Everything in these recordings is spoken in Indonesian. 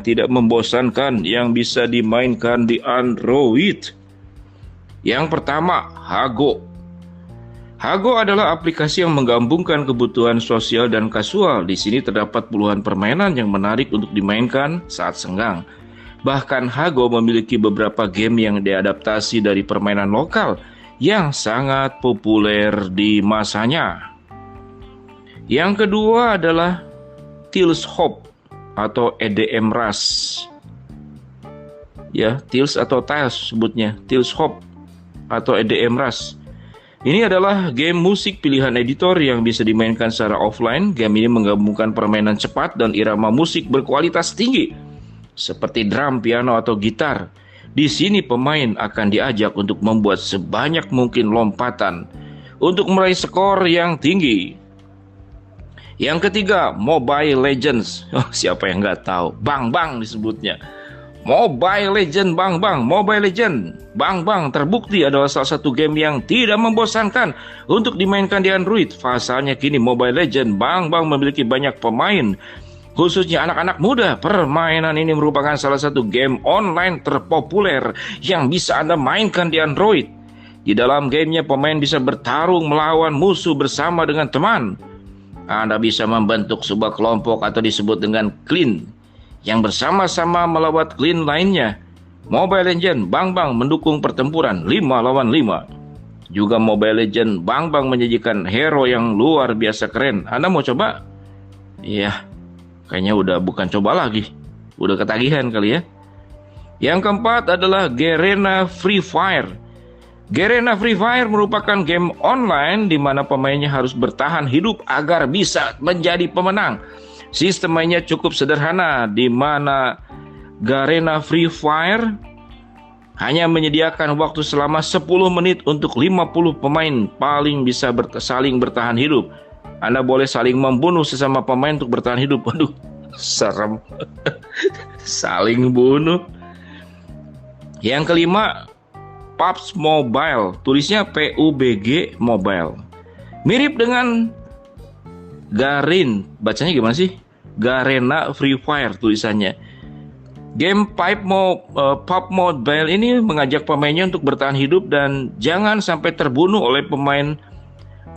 tidak membosankan yang bisa dimainkan di Android. Yang pertama, Hago. Hago adalah aplikasi yang menggabungkan kebutuhan sosial dan kasual. Di sini terdapat puluhan permainan yang menarik untuk dimainkan saat senggang. Bahkan Hago memiliki beberapa game yang diadaptasi dari permainan lokal yang sangat populer di masanya. Yang kedua adalah Tales Hop atau EDM Rush. Ya, Tales atau Tales sebutnya, Tales Hop atau EDM Rush. Ini adalah game musik pilihan editor yang bisa dimainkan secara offline. Game ini menggabungkan permainan cepat dan irama musik berkualitas tinggi, seperti drum, piano, atau gitar. Di sini pemain akan diajak untuk membuat sebanyak mungkin lompatan untuk meraih skor yang tinggi. Yang ketiga, Mobile Legends. Siapa yang nggak tahu? Bang Bang disebutnya. Mobile Legend Bang Bang. Mobile Legend Bang Bang terbukti adalah salah satu game yang tidak membosankan untuk dimainkan di Android. Pasalnya kini Mobile Legend Bang Bang memiliki banyak pemain, khususnya anak-anak muda. Permainan ini merupakan salah satu game online terpopuler yang bisa Anda mainkan di Android. Di dalam gamenya pemain bisa bertarung melawan musuh bersama dengan teman. Anda bisa membentuk sebuah kelompok atau disebut dengan clan yang bersama-sama melawan clan lainnya. Mobile Legend Bang Bang mendukung pertempuran 5 lawan 5. Juga Mobile Legend Bang Bang menyajikan hero yang luar biasa keren. Anda mau coba? Iya, kayaknya udah bukan coba lagi. Udah ketagihan kali ya. Yang keempat adalah Garena Free Fire. Garena Free Fire merupakan game online di mana pemainnya harus bertahan hidup agar bisa menjadi pemenang. Sistem mainnya cukup sederhana, di mana Garena Free Fire hanya menyediakan waktu selama 10 menit untuk 50 pemain paling bisa saling bertahan hidup. Anda boleh saling membunuh sesama pemain untuk bertahan hidup. Waduh, serem. Saling bunuh. Yang kelima, PUBG Mobile. Tulisnya PUBG Mobile. Mirip dengan Garin. Bacanya gimana sih? Garena Free Fire tulisannya. Game PUBG Mobile ini mengajak pemainnya untuk bertahan hidup dan jangan sampai terbunuh oleh pemain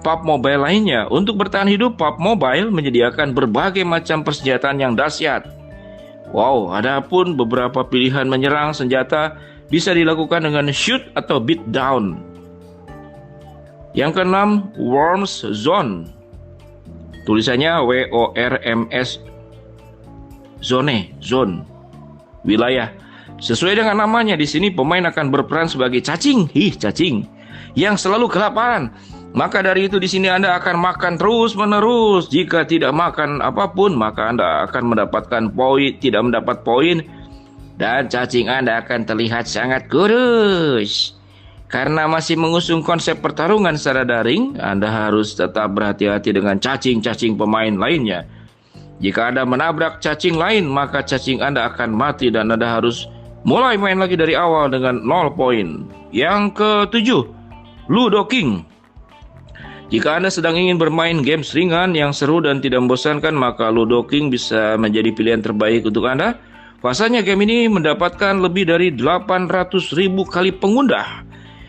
PUBG Mobile lainnya. Untuk bertahan hidup, PUBG Mobile menyediakan berbagai macam persenjataan yang dahsyat. Wow, ada pun beberapa pilihan menyerang senjata bisa dilakukan dengan shoot atau beat down. Yang keenam, Worms Zone. Tulisannya WORMS Zone, wilayah. Sesuai dengan namanya, di sini pemain akan berperan sebagai cacing, yang selalu kelaparan. Maka dari itu di sini Anda akan makan terus-menerus. Jika tidak makan apapun, maka Anda akan mendapatkan poin, tidak mendapat poin, dan cacing Anda akan terlihat sangat kurus. Karena masih mengusung konsep pertarungan secara daring, Anda harus tetap berhati-hati dengan cacing-cacing pemain lainnya. Jika Anda menabrak cacing lain, maka cacing Anda akan mati dan Anda harus mulai main lagi dari awal dengan 0 poin. Yang ketujuh, Ludo King. Jika Anda sedang ingin bermain game ringan yang seru dan tidak membosankan, maka Ludo King bisa menjadi pilihan terbaik untuk Anda. Pasalnya game ini mendapatkan lebih dari 800.000 kali pengundah.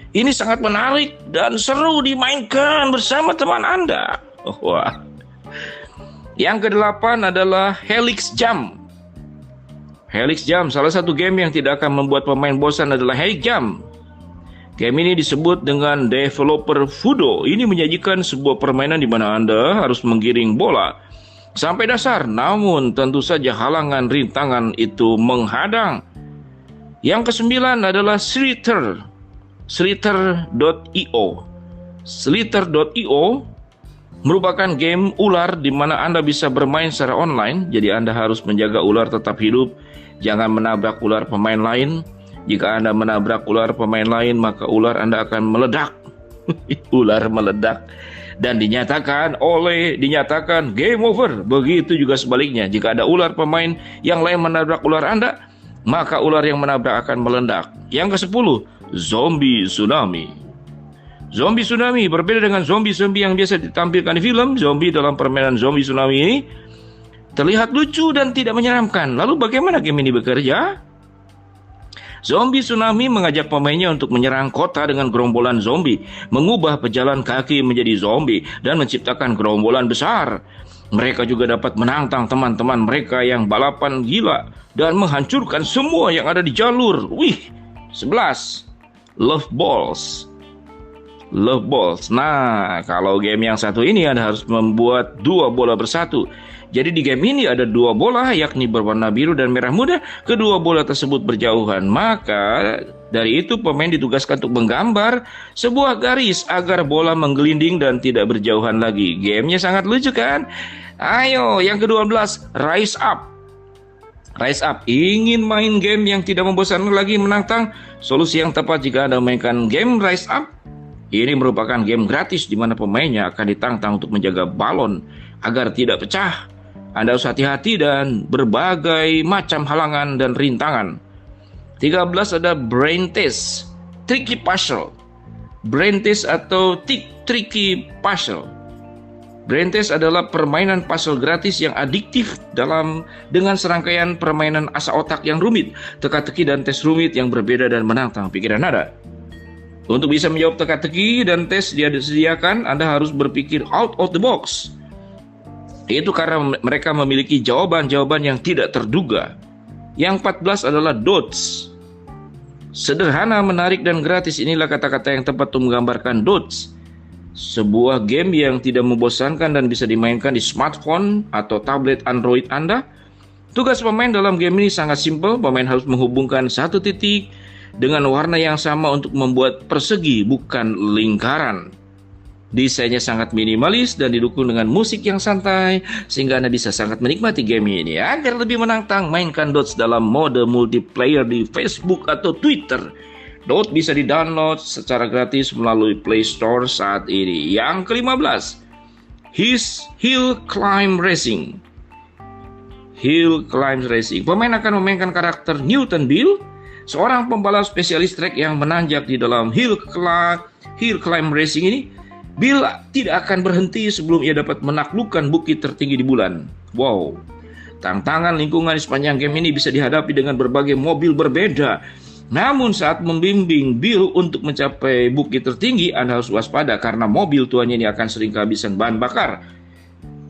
Ini sangat menarik dan seru dimainkan bersama teman Anda. Wah. Yang kedelapan adalah Helix Jump. Helix Jump, salah satu game yang tidak akan membuat pemain bosan adalah Helix Jump. Game ini disebut dengan developer Fudo. Ini menyajikan sebuah permainan di mana Anda harus menggiring bola sampai dasar, namun tentu saja halangan rintangan itu menghadang. Yang kesembilan adalah Slither. Slither.io. Slither.io merupakan game ular di mana Anda bisa bermain secara online. Jadi Anda harus menjaga ular tetap hidup. Jangan menabrak ular pemain lain. Jika Anda menabrak ular pemain lain, maka ular Anda akan meledak. Ular meledak. Dan dinyatakan game over. Begitu juga sebaliknya. Jika ada ular pemain yang lain menabrak ular Anda, maka ular yang menabrak akan meledak. Yang ke-10, Zombie Tsunami. Zombie Tsunami berbeda dengan zombie-zombie yang biasa ditampilkan di film. Zombie dalam permainan Zombie Tsunami ini Terlihat lucu dan tidak menyeramkan. Lalu bagaimana game ini bekerja? Zombie Tsunami mengajak pemainnya untuk menyerang kota dengan gerombolan zombie, mengubah pejalan kaki menjadi zombie, dan menciptakan gerombolan besar. Mereka juga dapat menantang teman-teman mereka yang balapan gila dan menghancurkan semua yang ada di jalur. 11. Love Balls. Love Balls. Nah, kalau game yang satu ini Anda harus membuat dua bola bersatu. Jadi di game ini ada dua bola, yakni berwarna biru dan merah muda. Kedua bola tersebut berjauhan. Maka dari itu pemain ditugaskan untuk menggambar sebuah garis agar bola menggelinding dan tidak berjauhan lagi. Gamenya sangat lucu kan? Ayo, yang ke-12, Rise Up. Rise Up, ingin main game yang tidak membosankan lagi menantang? Solusi yang tepat jika Anda memainkan game Rise Up. Ini merupakan game gratis di mana pemainnya akan ditantang untuk menjaga balon agar tidak pecah. Anda harus hati-hati dan berbagai macam halangan dan rintangan. 13 ada Brain Test, Tricky Puzzle. Brain Test atau Tricky Puzzle. Brain Test adalah permainan puzzle gratis yang adiktif dengan serangkaian permainan asa otak yang rumit, teka-teki dan tes rumit yang berbeda dan menantang pikiran Anda. Untuk bisa menjawab teka-teki dan tes yang disediakan, Anda harus berpikir out of the box. Itu karena mereka memiliki jawaban-jawaban yang tidak terduga. Yang 14 adalah Dots. Sederhana, menarik, dan gratis, inilah kata-kata yang tepat untuk menggambarkan Dots. Sebuah game yang tidak membosankan dan bisa dimainkan di smartphone atau tablet Android Anda. Tugas pemain dalam game ini sangat simpel. Pemain harus menghubungkan satu titik dengan warna yang sama untuk membuat persegi, bukan lingkaran. Desainnya sangat minimalis dan didukung dengan musik yang santai, sehingga Anda bisa sangat menikmati game ini. Agar lebih menantang, mainkan Dots dalam mode multiplayer di Facebook atau Twitter. Dots bisa di-download secara gratis melalui Play Store saat ini. Yang ke-15, Hill Climb Racing. Hill Climb Racing. Pemain akan memainkan karakter Newton Bill, seorang pembalap spesialis trek yang menanjak di dalam Hill Climb Racing ini. Bill tidak akan berhenti sebelum ia dapat menaklukkan bukit tertinggi di bulan. Wow. Tantangan lingkungan di sepanjang game ini bisa dihadapi dengan berbagai mobil berbeda. Namun saat membimbing Bill untuk mencapai bukit tertinggi, Anda harus waspada karena mobil tuannya ini akan sering kehabisan bahan bakar.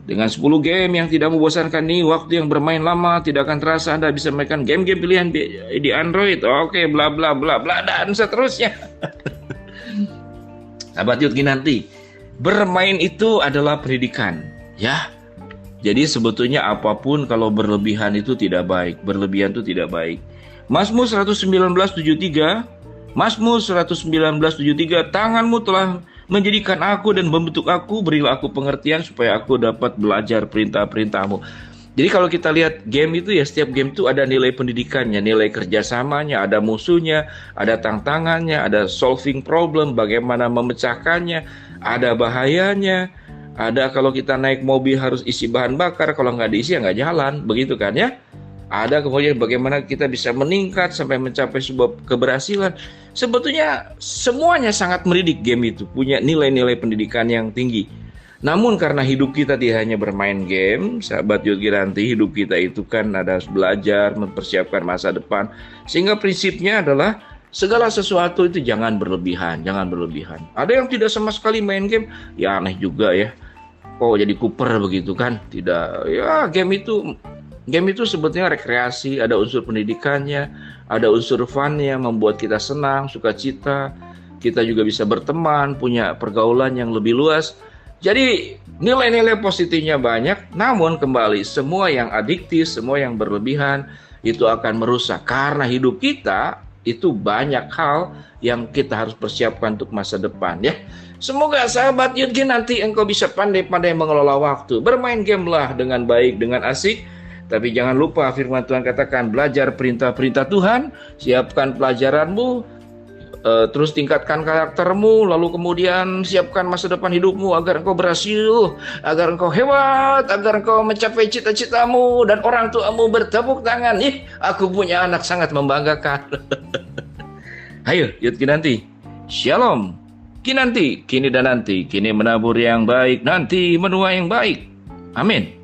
Dengan 10 game yang tidak membosankan ini, waktu yang bermain lama tidak akan terasa. Anda bisa mainkan game-game pilihan di Android. Oke, bla bla bla bla dan seterusnya. Sahabat Yud Kinanti, bermain itu adalah pendidikan, ya. Jadi sebetulnya apapun kalau berlebihan itu tidak baik, berlebihan itu tidak baik. Mazmur 119:73, Mazmur 119:73, tanganmu telah menjadikan aku dan membentuk aku, berilah aku pengertian supaya aku dapat belajar perintah-perintahmu. Jadi kalau kita lihat game itu ya, setiap game itu ada nilai pendidikannya, nilai kerjasamanya, ada musuhnya, ada tantangannya, ada solving problem, bagaimana memecahkannya, ada bahayanya, ada kalau kita naik mobil harus isi bahan bakar, kalau nggak diisi ya nggak jalan, begitu kan ya. Ada kemudian bagaimana kita bisa meningkat sampai mencapai sebuah keberhasilan. Sebetulnya semuanya sangat mendidik, game itu punya nilai-nilai pendidikan yang tinggi. Namun karena hidup kita tidak hanya bermain game, sahabat Yud Kinanti, hidup kita itu kan ada belajar, mempersiapkan masa depan. Sehingga prinsipnya adalah segala sesuatu itu jangan berlebihan, jangan berlebihan. Ada yang tidak sama sekali main game, ya aneh juga ya. Kok jadi kuper begitu kan? Tidak, ya game itu sebetulnya rekreasi, ada unsur pendidikannya, ada unsur fun-nya, membuat kita senang, sukacita. Kita juga bisa berteman, punya pergaulan yang lebih luas. Jadi nilai-nilai positifnya banyak, namun kembali semua yang adiktif, semua yang berlebihan itu akan merusak. Karena hidup kita itu banyak hal yang kita harus persiapkan untuk masa depan ya. Semoga sahabat Yud Kinanti engkau bisa pandai-pandai mengelola waktu. Bermain game lah dengan baik, dengan asik. Tapi jangan lupa firman Tuhan katakan, belajar perintah-perintah Tuhan, siapkan pelajaranmu, terus tingkatkan karaktermu, lalu kemudian siapkan masa depan hidupmu agar engkau berhasil, agar engkau hebat, agar engkau mencapai cita-citamu, dan orang tuamu bertepuk tangan. Aku punya anak sangat membanggakan. Ayo Yud Kinanti, Shalom Kinanti, kini dan nanti, kini menabur yang baik, nanti menuai yang baik. Amin.